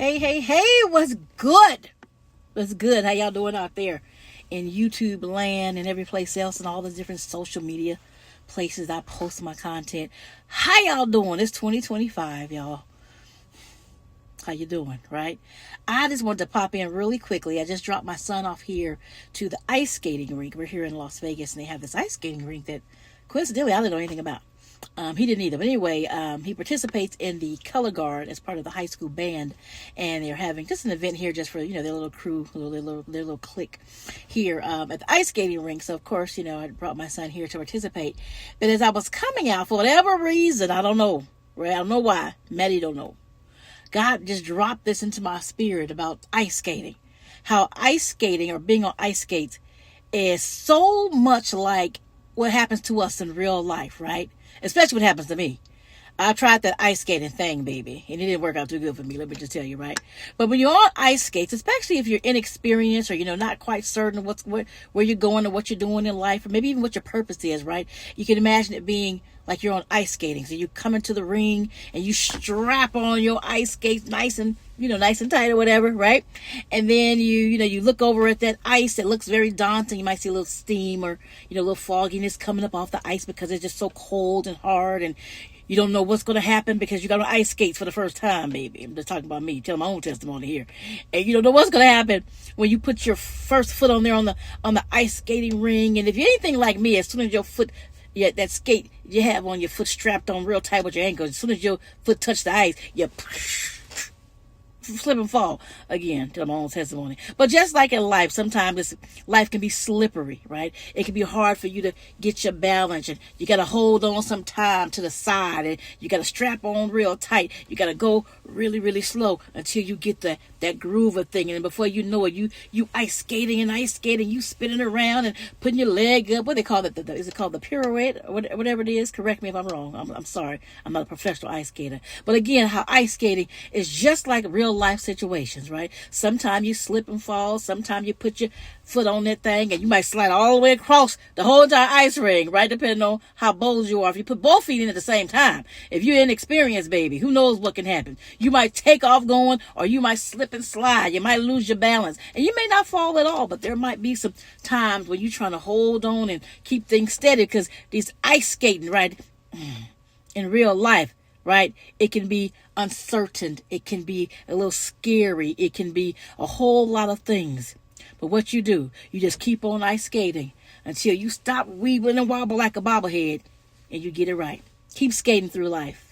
Hey, what's good? What's good? How y'all doing out there in YouTube land and every place else and all the different social media places I post my content? How y'all doing? It's 2025, y'all. How you doing, right? I just wanted to pop in really quickly. I just dropped my son off here to the ice skating rink. We're here in Las Vegas, and they have this ice skating rink that, coincidentally, I didn't know anything about. He didn't either. But anyway, he participates in the color guard as part of the high school band, and they're having just an event here just for their little crew, their little clique here at the ice skating rink. So of course, I brought my son here to participate. But as I was coming out, for whatever reason, I don't know, right? I don't know why. Maddie don't know. God just dropped this into my spirit about ice skating. How ice skating or being on ice skates is so much like what happens to us in real life, right? Especially what happens to me. I tried that ice skating thing, baby, and it didn't work out too good for me. Let me just tell you, right? But when you're on ice skates, especially if you're inexperienced or not quite certain where you're going or what you're doing in life, or maybe even what your purpose is, right? You can imagine it being like you're on ice skating. So you come into the ring and you strap on your ice skates nice and tight or whatever, right? And then you look over at that ice. It looks very daunting. You might see a little steam or a little fogginess coming up off the ice because it's just so cold and hard, and you don't know what's going to happen because you got on ice skates for the first time, baby. I'm just talking about me, telling my own testimony here. And you don't know what's going to happen when you put your first foot on there on the ice skating ring. And if you're anything like me, as soon as your foot, that skate you have on your foot strapped on real tight with your ankles, as soon as your foot touched the ice, you slip and fall again, to my own testimony. But just like in life, sometimes life can be slippery, right? It can be hard for you to get your balance, and you got to hold on some time to the side, and you got to strap on real tight. You got to go really, really slow until you get that groove of thing. And before you know it, you ice skating, you spinning around and putting your leg up. What they call it? Is it called the pirouette or whatever it is? Correct me if I'm wrong. I'm sorry. I'm not a professional ice skater. But again, how ice skating is just like real life situations, right? Sometimes you slip and fall. Sometimes you put your foot on that thing and you might slide all the way across the whole entire ice ring, right? Depending on how bold you are. If you put both feet in at the same time, if you're inexperienced, baby, who knows what can happen? You might take off going, or you might slip and slide. You might lose your balance, and you may not fall at all, but there might be some times when you're trying to hold on and keep things steady, because these ice skating, right, in real life, right, it can be uncertain. It can be a little scary. It can be a whole lot of things. But what you do, you just keep on ice skating until you stop weaving and wobble like a bobblehead and you get it right. Keep skating through life.